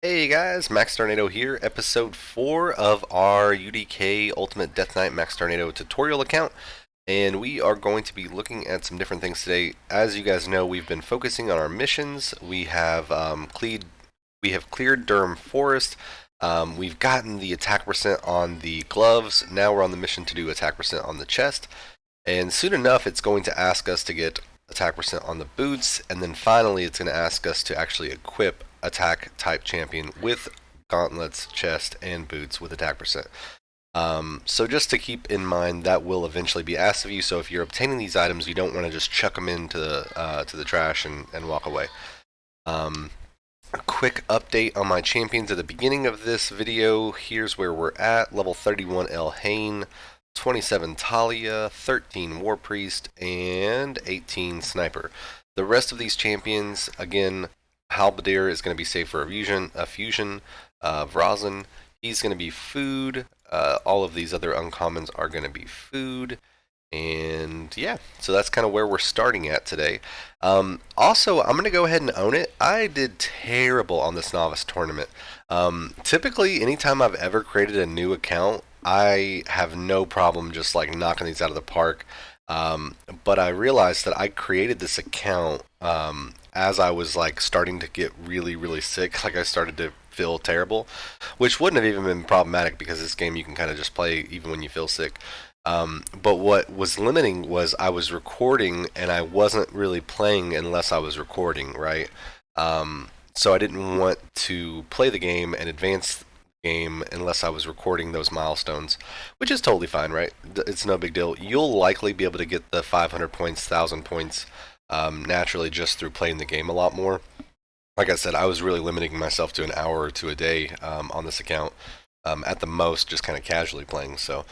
Hey guys, Max Tornado here, episode 4 of our UDK Ultimate Death Knight Max Tornado tutorial account. And we are going to be looking at some different things today. As you guys know, we've been focusing on our missions. We have cleared Durham Forest. We've gotten the attack percent on the gloves. Now we're on the mission to do attack percent on the chest. And soon enough, it's going to ask us to get attack percent on the boots, and then finally it's going to ask us to actually equip attack type champion with gauntlets, chest, and boots with attack percent. So just to keep in mind, that will eventually be asked of you. So if you're obtaining these items, you don't want to just chuck them into the trash and walk away. Um, a quick update on my champions at the beginning of this video. Here's where we're at. Level 31 El Hain, 27 Talia, 13 War Priest, and 18 Sniper. The rest of these champions, again, Halberdier is going to be safe for a fusion. Vrazen, he's going to be food. All of these other uncommons are going to be food. And yeah, so that's kind of where we're starting at today. Also, I'm going to go ahead and own it. I did terrible on this novice tournament. Typically, anytime I've ever created a new account, I have no problem just like knocking these out of the park. But I realized that I created this account as I was like starting to get really, really sick. Like I started to feel terrible, which wouldn't have even been problematic because this game you can kind of just play even when you feel sick. But what was limiting was I was recording and I wasn't really playing unless I was recording, right? So I didn't want to play the game and advance the game unless I was recording those milestones, which is totally fine, right? It's no big deal. You'll likely be able to get the 500 points, 1,000 points naturally just through playing the game a lot more. Like I said, I was really limiting myself to an hour or two a day on this account, at the most, just kind of casually playing. So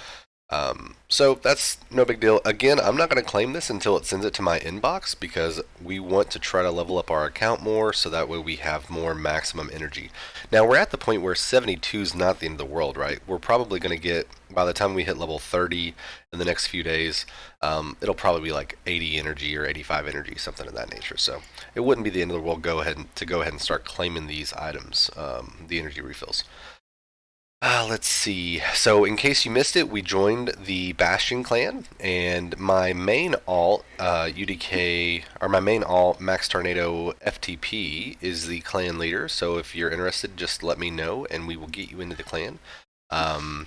that's no big deal. Again, I'm not going to claim this until it sends it to my inbox because we want to try to level up our account more so that way we have more maximum energy. Now, we're at the point where 72 is not the end of the world, right? We're probably going to get, by the time we hit level 30 in the next few days, it'll probably be like 80 energy or 85 energy, something of that nature. So it wouldn't be the end of the world go ahead and start claiming these items, the energy refills. Let's see. So, in case you missed it, we joined the Bastion clan, and my main alt UDK, or my main alt Max Tornado FTP is the clan leader. So, if you're interested, just let me know, and we will get you into the clan. Um,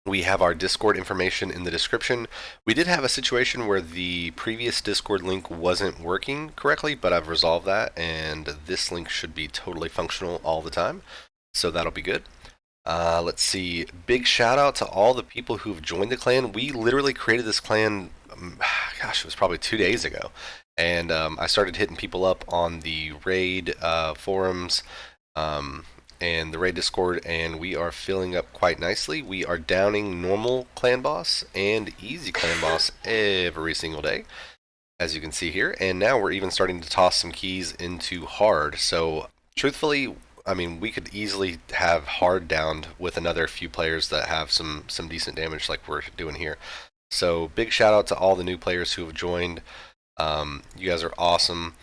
we have our Discord information in the description. We did have a situation where the previous Discord link wasn't working correctly, but I've resolved that, and this link should be totally functional all the time. So, that'll be good. Let's see. Big shout out to all the people who've joined the clan. We literally created this clan, gosh, it was probably 2 days ago. And I started hitting people up on the raid forums and the raid Discord, and we are filling up quite nicely. We are downing normal clan boss and easy clan boss every single day, as you can see here. And now we're even starting to toss some keys into hard. So, truthfully, I mean, we could easily have hard downed with another few players that have some decent damage like we're doing here. So big shout out to all the new players who have joined. You guys are awesome.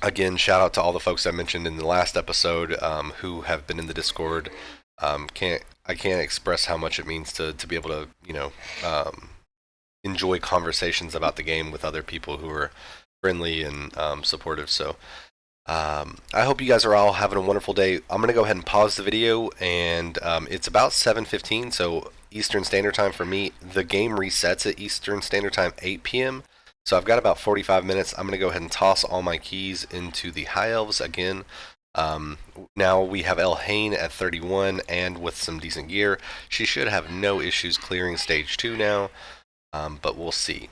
Again, shout out to all the folks I mentioned in the last episode who have been in the Discord. I can't express how much it means to be able to enjoy conversations about the game with other people who are friendly and supportive. So I hope you guys are all having a wonderful day. I'm going to go ahead and pause the video, and it's about 7:15, so Eastern Standard Time for me. The game resets at Eastern Standard Time 8 p.m., so I've got about 45 minutes. I'm going to go ahead and toss all my keys into the High Elves again. Now we have El Hain at 31, and with some decent gear, she should have no issues clearing Stage 2 now, but we'll see.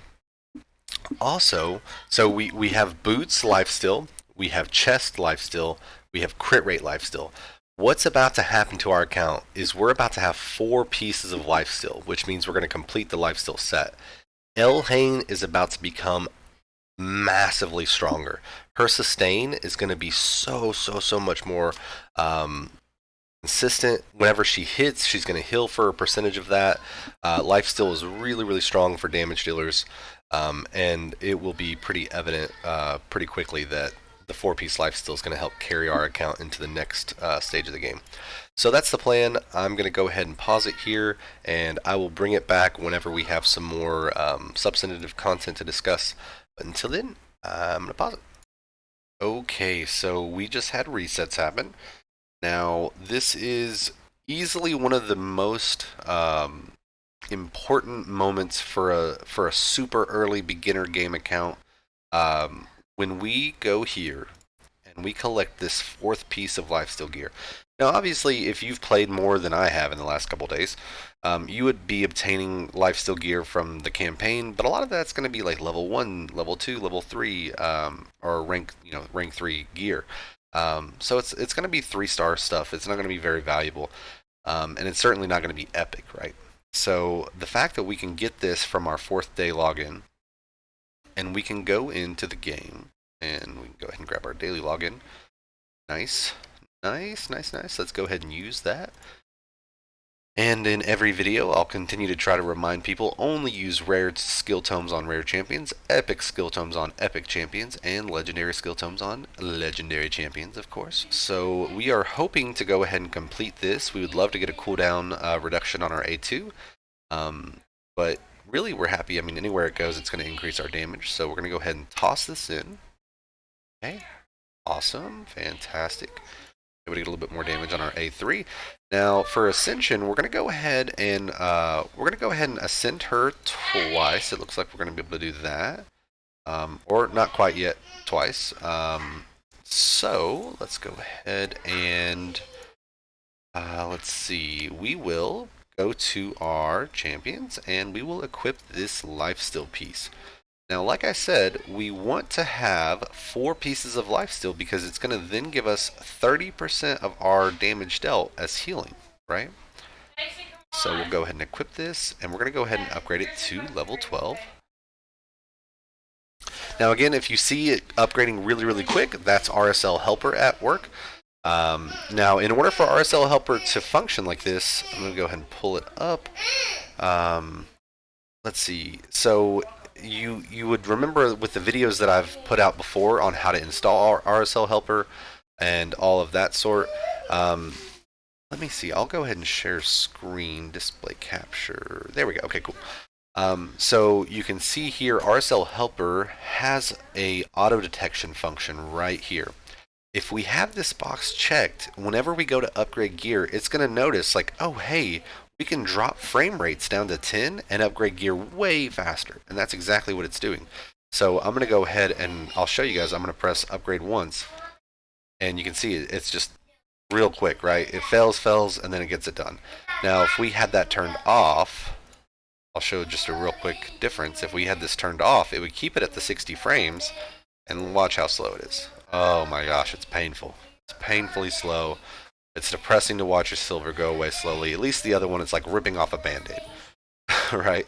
Also, so we have Boots Lifesteal, we have Chest Lifesteal, we have Crit Rate Lifesteal. What's about to happen to our account is we're about to have 4 pieces of Lifesteal, which means we're going to complete the Lifesteal set. El Hain is about to become massively stronger. Her sustain is going to be so much more consistent. Whenever she hits, she's going to heal for a percentage of that. Lifesteal is really strong for damage dealers. And it will be pretty evident pretty quickly that the 4-piece lifesteal is going to help carry our account into the next stage of the game. So that's the plan. I'm going to go ahead and pause it here, and I will bring it back whenever we have some more substantive content to discuss. But until then, I'm going to pause it. Okay, so we just had resets happen. Now, this is easily one of the most important moments for a super early beginner game account. When we go here and we collect this 4th piece of lifesteal gear. Now, obviously, if you've played more than I have in the last couple days, you would be obtaining lifesteal gear from the campaign, but a lot of that's going to be like level 1, level 2, level 3, or rank 3 gear. So it's going to be 3-star stuff. It's not going to be very valuable, and it's certainly not going to be epic, right? So the fact that we can get this from our 4th day login, and we can go into the game, and we can go ahead and grab our daily login. Nice. Let's go ahead and use that. And in every video, I'll continue to try to remind people, only use rare skill tomes on rare champions, epic skill tomes on epic champions, and legendary skill tomes on legendary champions, of course. So we are hoping to go ahead and complete this. We would love to get a cooldown reduction on our A2, but really we're happy. I mean, anywhere it goes, it's going to increase our damage. So we're going to go ahead and toss this in. Okay, awesome, fantastic. Able to get a little bit more damage on our A3. Now for Ascension, we're going to go ahead and ascend her twice. It looks like we're going to be able to do that, or not quite yet, twice. So let's go ahead and let's see. We will go to our champions and we will equip this lifesteal piece. Now, like I said, we want to have 4 pieces of lifesteal because it's going to then give us 30% of our damage dealt as healing, right? So we'll go ahead and equip this, and we're going to go ahead and upgrade it to level 12. Now, again, if you see it upgrading really quick, that's RSL Helper at work. Now, in order for RSL Helper to function like this, I'm going to go ahead and pull it up. Let's see. So you would remember with the videos that I've put out before on how to install RSL Helper and all of that sort. Let me see. I'll go ahead and share screen, display capture. There we go. Okay, cool. So you can see here RSL Helper has a auto detection function right here. If we have this box checked, whenever we go to upgrade gear, it's going to notice like, oh, hey, we can drop frame rates down to 10 and upgrade gear way faster. And that's exactly what it's doing. So I'm going to go ahead and I'll show you guys. I'm going to press upgrade once. And you can see it's just real quick, right? It fails, and then it gets it done. Now, if we had that turned off, I'll show just a real quick difference. If we had this turned off, it would keep it at the 60 frames. And watch how slow it is. Oh my gosh, it's painful. It's painfully slow. It's depressing to watch your silver go away slowly. At least the other one, it's like ripping off a band-aid, right?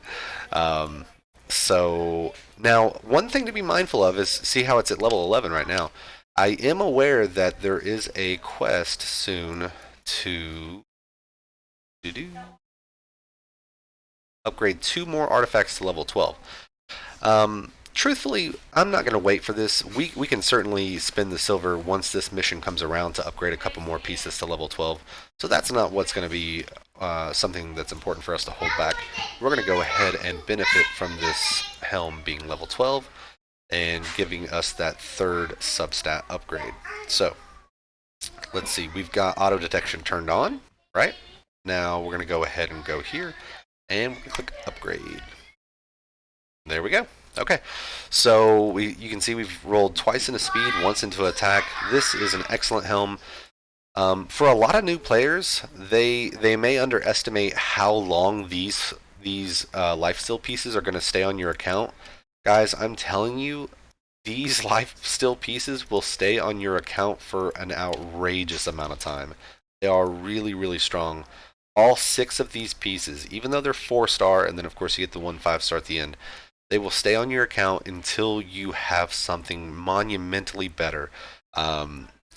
So now, one thing to be mindful of is see how it's at level 11 right now. I am aware that there is a quest soon to upgrade 2 more artifacts to level 12. Truthfully, I'm not going to wait for this. We can certainly spend the silver once this mission comes around to upgrade a couple more pieces to level 12. So that's not what's going to be something that's important for us to hold back. We're going to go ahead and benefit from this helm being level 12 and giving us that 3rd substat upgrade. So let's see. We've got auto detection turned on, right? Now we're going to go ahead and go here and we're going to click upgrade. There we go. Okay, so you can see we've rolled twice into speed, once into attack. This is an excellent helm. For a lot of new players, they may underestimate how long these lifesteal pieces are going to stay on your account. Guys, I'm telling you, these lifesteal pieces will stay on your account for an outrageous amount of time. They are really strong. All 6 of these pieces, even though they're 4-star, and then of course you get the 1 5-star at the end, they will stay on your account until you have something monumentally better.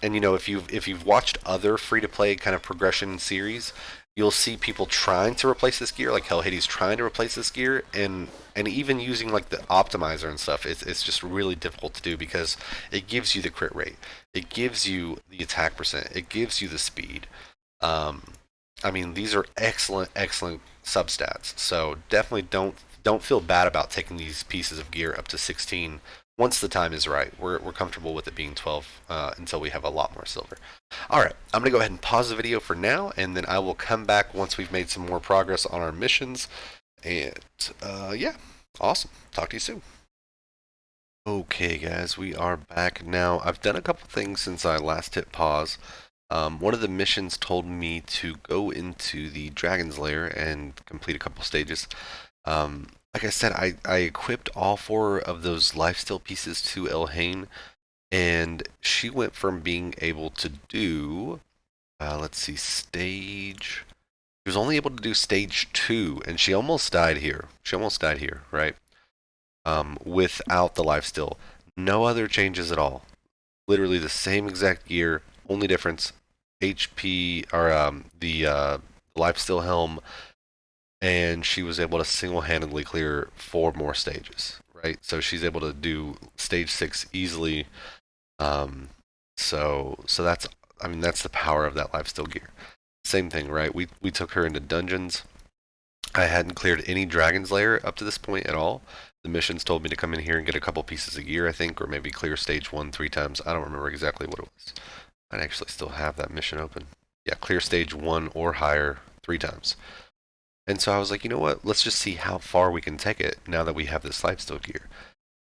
And you know, if you've watched other free to play kind of progression series, you'll see people trying to replace this gear, like Hell Hades trying to replace this gear, and even using like the optimizer and stuff. It's just really difficult to do because it gives you the crit rate, it gives you the attack percent, it gives you the speed. Um, I mean, these are excellent substats. So definitely don't feel bad about taking these pieces of gear up to 16 once the time is right. We're comfortable with it being 12 until we have a lot more silver. All right, I'm gonna go ahead and pause the video for now, and then I will come back once we've made some more progress on our missions. And yeah, awesome. Talk to you soon. Okay, guys, we are back now. I've done a couple things since I last hit pause. One of the missions told me to go into the Dragon's Lair and complete a couple stages. Like I said, I equipped all four of those lifesteal pieces to Elhain, and she went from being able to do, let's see, stage. She was only able to do stage 2, and she almost died here. She almost died here, right? Without the lifesteal. No other changes at all. Literally the same exact gear, only difference HP or the lifesteal helm, and she was able to single-handedly clear 4 more stages. Right, so she's able to do stage 6 easily. So that's, I mean, that's the power of that lifesteal gear. Same thing, right? We took her into dungeons. I hadn't cleared any Dragon's Lair up to this point at all. The missions told me to come in here and get a couple pieces of gear, I think, or maybe clear stage 1 3 times. I don't remember exactly what it was. I'd actually still have that mission open. Yeah, clear stage 1 or higher 3 times. And so I was like, you know what? Let's just see how far we can take it now that we have this lifesteal gear.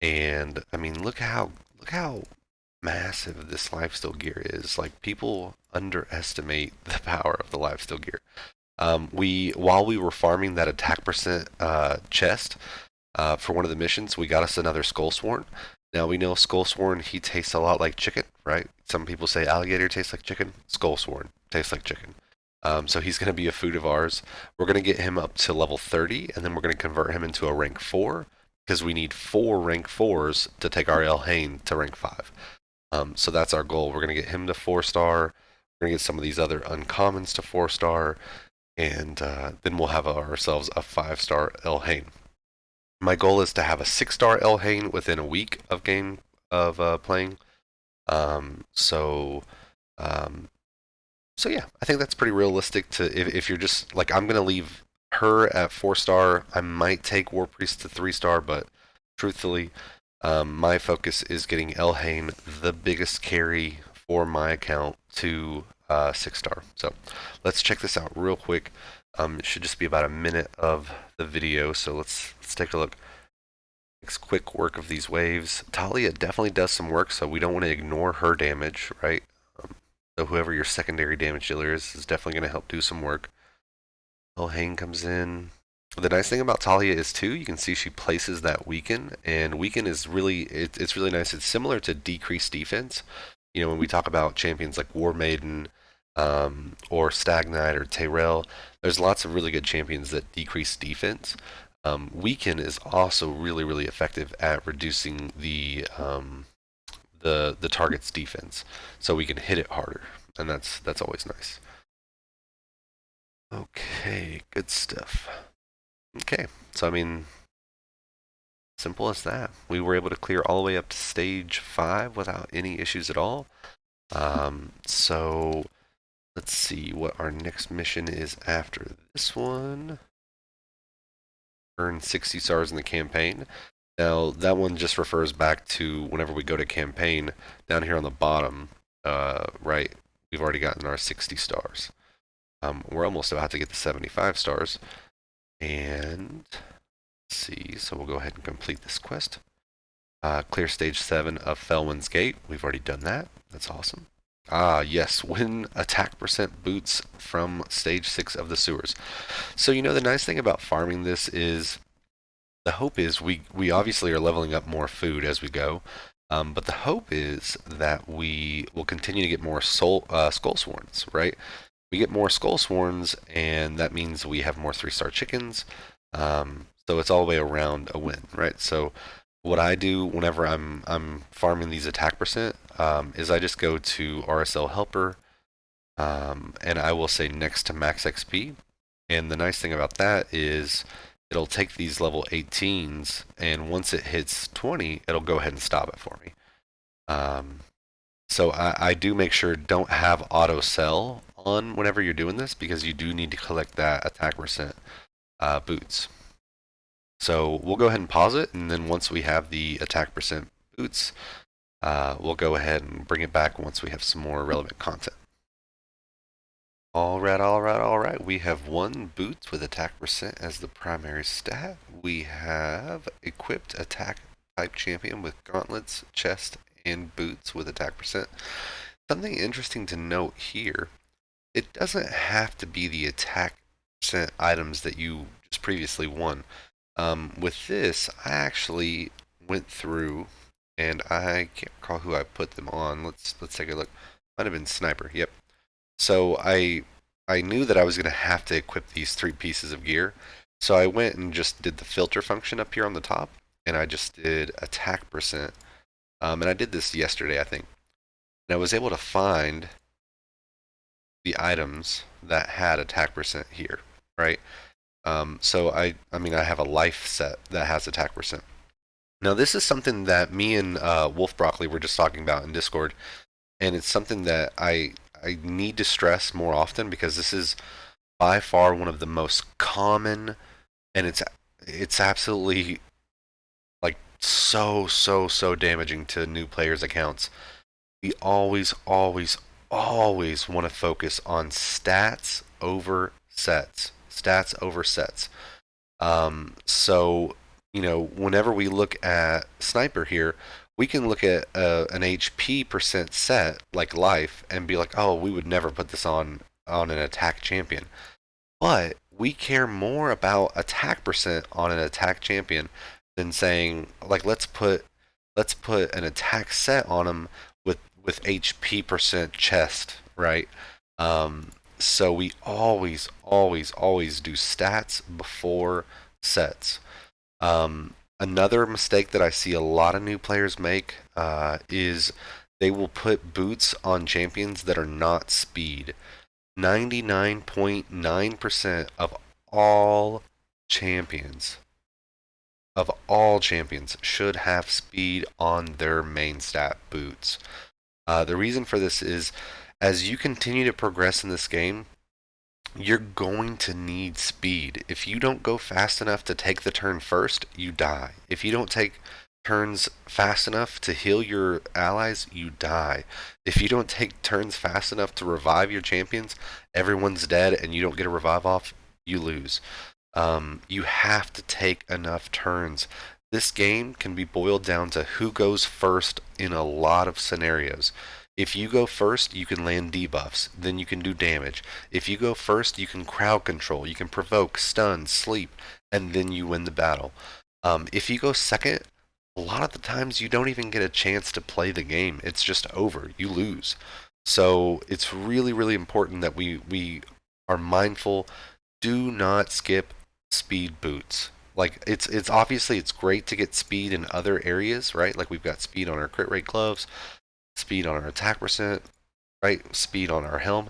And I mean, look how massive this lifesteal gear is. Like, people underestimate the power of the lifesteal gear. While we were farming that attack percent chest for one of the missions, we got us another Skullsworn. Now we know Skullsworn, he tastes a lot like chicken, right? Some people say alligator tastes like chicken. Skullsworn tastes like chicken. So he's going to be a food of ours. We're going to get him up to level 30, and then we're going to convert him into a rank 4, because we need 4 rank 4s to take our Elhain to rank 5. So that's our goal. We're going to get him to 4-star. We're going to get some of these other uncommons to 4-star, and then we'll have ourselves a 5-star Elhain. My goal is to have a 6-star Elhain within a week of game of playing. So yeah, I think that's pretty realistic. To if you're just like, I'm gonna leave her at 4-star. I might take War Priest to 3-star, but truthfully, my focus is getting Elhain, the biggest carry for my account, to 6-star. So let's check this out real quick. It should just be about a minute of the video, so let's take a look. Makes quick work of these waves. Talia definitely does some work, so we don't want to ignore her damage, right? So whoever your secondary damage dealer is definitely going to help do some work. Elhain comes in. The nice thing about Talia is too, you can see she places that weaken, and weaken is really, it's really nice. It's similar to decreased defense. You know, when we talk about champions like War Maiden, or Stag Knight or Tyrell, there's lots of really good champions that decrease defense. Weaken is also really effective at reducing the target's defense, so we can hit it harder, and that's always nice. Okay, good stuff. Okay, so I mean, simple as that. We were able to clear all the way up to stage 5 without any issues at all. So let's see what our next mission is after this one. Earn 60 stars in the campaign. Now, that one just refers back to whenever we go to campaign, down here on the bottom, right, we've already gotten our 60 stars. We're almost about to get the 75 stars. And let's see, so we'll go ahead and complete this quest. Clear stage 7 of Felwin's Gate. We've already done that. That's awesome. Ah, yes, win attack percent boots from stage 6 of the sewers. So, you know, the nice thing about farming this is, the hope is we obviously are leveling up more food as we go, but the hope is that we will continue to get more Skullsworns, right? We get more Skullsworns, and that means we have more 3-star chickens, so it's all the way around a win, right? So what I do whenever I'm farming these attack percent, is I just go to RSL Helper, and I will say next to max XP. And the nice thing about that is it'll take these level 18s, and once it hits 20, it'll go ahead and stop it for me. Um, so I do make sure don't have auto sell on whenever you're doing this, because you do need to collect that attack percent boots. So we'll go ahead and pause it, and then once we have the attack percent boots, we'll go ahead and bring it back once we have some more relevant content. Alright. We have one boots with attack percent as the primary stat. We have equipped attack type champion with gauntlets, chest, and boots with attack percent. Something interesting to note here, it doesn't have to be the attack percent items that you just previously won. With this, I actually went through, and I can't recall who I put them on. Let's take a look. Might have been sniper. Yep. So I knew that I was going to have to equip these 3 pieces of gear. So I went and just did the filter function up here on the top, and I just did attack percent. And I did this yesterday, I think. And I was able to find the items that had attack percent here, right? So I mean, I have a life set that has attack percent. Now this is something that me and Wolf Broccoli were just talking about in Discord, and it's something that I need to stress more often, because this is by far one of the most common, and it's absolutely like so damaging to new players' accounts. We always want to focus on stats over sets. Stats over sets. So, whenever we look at Sniper here, we can look at an HP percent set like life and be like, oh, we would never put this on an attack champion. But we care more about attack percent on an attack champion than saying, like, let's put an attack set on him with HP percent chest, right? So we always do stats before sets. Another mistake that I see a lot of new players make is they will put boots on champions that are not speed. 99.9% of all champions should have speed on their main stat, boots. The reason for this is, as you continue to progress in this game, you're going to need speed. If you don't go fast enough to take the turn first, you die. If you don't take turns fast enough to heal your allies, you die. If you don't take turns fast enough to revive your champions, everyone's dead and you don't get a revive off, you lose. You have to take enough turns. This game can be boiled down to who goes first in a lot of scenarios. If you go first, you can land debuffs, then you can do damage. If you go first, you can crowd control, you can provoke, stun, sleep, and then you win the battle. If you go second, a lot of the times you don't even get a chance to play the game. It's just over. You lose. So it's really important that we are mindful. Do not skip speed boots. Like, it's obviously it's great to get speed in other areas, right? Like, we've got speed on our crit rate gloves, speed on our attack percent, right? Speed on our helm.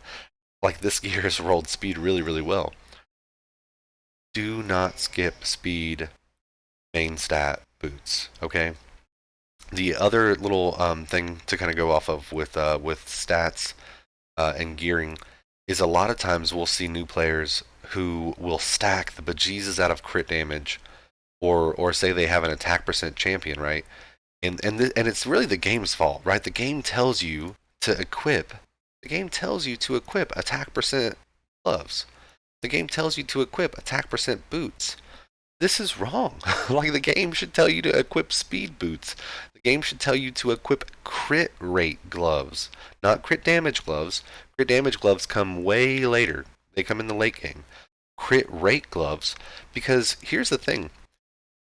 Like, this gear has rolled speed really well. Do not skip speed main stat boots, okay? The other little thing to kind of go off of with stats and gearing is, a lot of times we'll see new players who will stack the bejesus out of crit damage, or say they have an attack percent champion, right? And it's really the game's fault, right? The game tells you to equip. The game tells you to equip attack percent gloves. The game tells you to equip attack percent boots. This is wrong. Like, the game should tell you to equip speed boots. The game should tell you to equip crit rate gloves, not crit damage gloves. Crit damage gloves come way later. They come in the late game. Crit rate gloves, because here's the thing.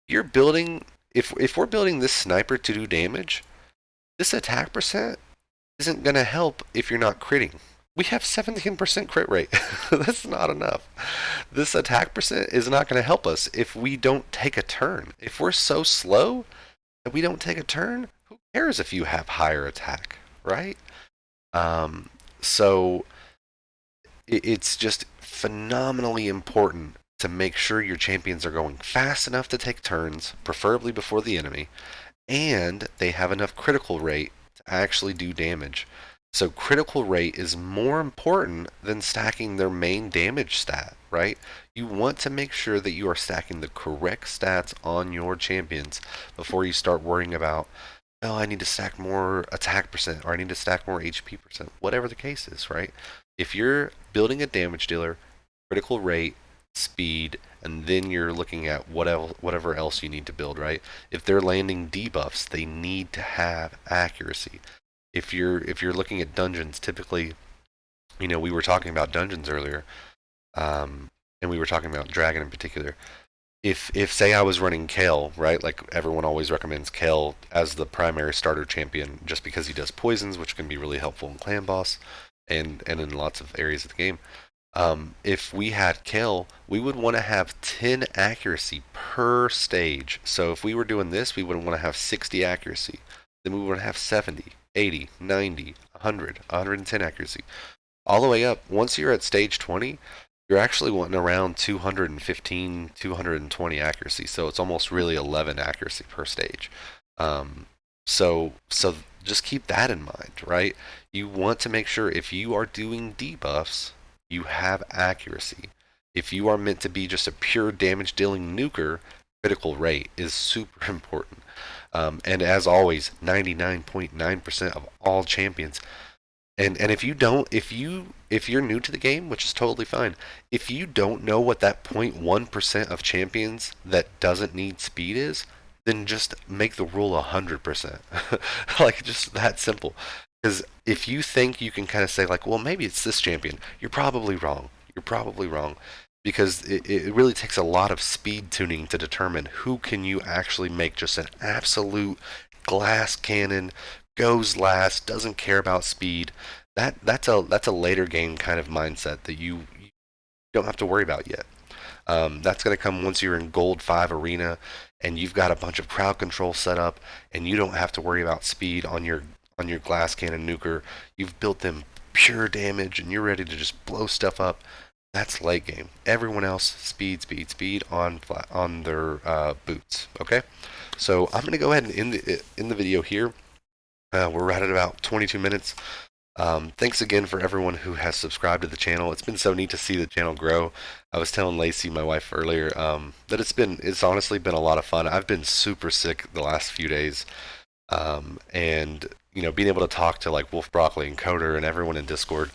You're building, if we're building this sniper to do damage, this attack percent isn't going to help if you're not critting. We have 17% crit rate. That's not enough. This attack percent is not going to help us if we don't take a turn. If we're so slow that we don't take a turn, who cares if you have higher attack, right? So it's just phenomenally important to make sure your champions are going fast enough to take turns, preferably before the enemy, and they have enough critical rate to actually do damage. So critical rate is more important than stacking their main damage stat, right? You want to make sure that you are stacking the correct stats on your champions before you start worrying about, oh, I need to stack more attack percent or I need to stack more HP percent, whatever the case is, right? If you're building a damage dealer, critical rate, speed, and then you're looking at whatever else you need to build, right? If they're landing debuffs, they need to have accuracy. If you're looking at dungeons, typically, we were talking about dungeons earlier, and we were talking about dragon in particular. If say I was running Kale, right? Like everyone always recommends Kale as the primary starter champion, just because he does poisons, which can be really helpful in clan boss, and in lots of areas of the game. If we had Kale, we would want to have 10 accuracy per stage. So if we were doing this, we would want to have 60 accuracy. Then we would have 70, 80, 90, 100, 110 accuracy. All the way up, once you're at stage 20, you're actually wanting around 215, 220 accuracy. So it's almost really 11 accuracy per stage. Um, so just keep that in mind, right? You want to make sure if you are doing debuffs, you have accuracy. If you are meant to be just a pure damage dealing nuker, critical rate is super important. And as always, 99.9% of all champions. And if you don't, if you're new to the game, which is totally fine, if you don't know what that 0.1% of champions that doesn't need speed is, then just make the rule 100%. Like just that simple. Because if you think you can kind of say like, well, maybe it's this champion, you're probably wrong. You're probably wrong. Because it really takes a lot of speed tuning to determine who can you actually make just an absolute glass cannon, goes last, doesn't care about speed. That's a later game kind of mindset that you don't have to worry about yet. That's going to come once you're in Gold 5 Arena and you've got a bunch of crowd control set up and you don't have to worry about speed on your glass cannon nuker. You've built them pure damage and you're ready to just blow stuff up. That's late game. Everyone else speed, speed, speed on their boots. Okay, so I'm going to go ahead and end the video here. We're right at about 22 minutes. Thanks again for everyone who has subscribed to the channel. It's been so neat to see the channel grow. I was telling Lacey, my wife, earlier that it's honestly been a lot of fun. I've been super sick the last few days, and being able to talk to like Wolf Broccoli and Coder and everyone in Discord,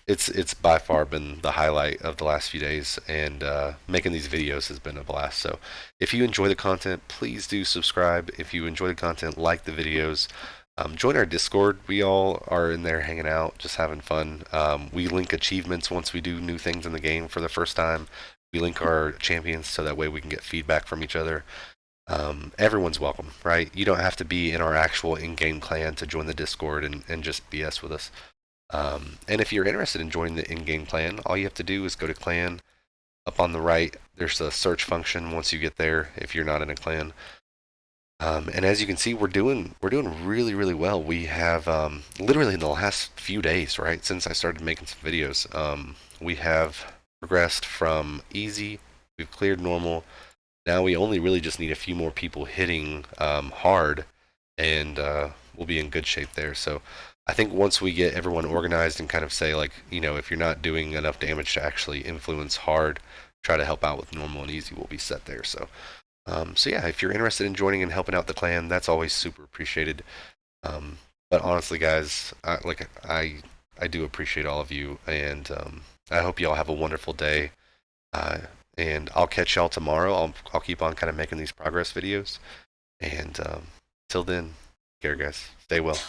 it's by far been the highlight of the last few days, and making these videos has been a blast. So if you enjoy the content, please do subscribe. If you enjoy the content, like the videos. Join our Discord. We all are in there hanging out, just having fun. We link achievements once we do new things in the game for the first time. We link our champions so that way we can get feedback from each other. Everyone's welcome, right? You don't have to be in our actual in-game clan to join the Discord and just BS with us. And if you're interested in joining the in-game clan, all you have to do is go to clan. Up on the right, there's a search function once you get there if you're not in a clan. And as you can see, we're doing really, really well. We have literally in the last few days, right, since I started making some videos, we have progressed from easy, we've cleared normal. Now we only really just need a few more people hitting hard, and we'll be in good shape there. So I think once we get everyone organized and kind of say like, if you're not doing enough damage to actually influence hard, try to help out with normal and easy, we'll be set there. So yeah, if you're interested in joining and helping out the clan, that's always super appreciated. But honestly, guys, I do appreciate all of you, and I hope you all have a wonderful day. And I'll catch y'all tomorrow. I'll keep on kind of making these progress videos, and till then, take care, guys. Stay well.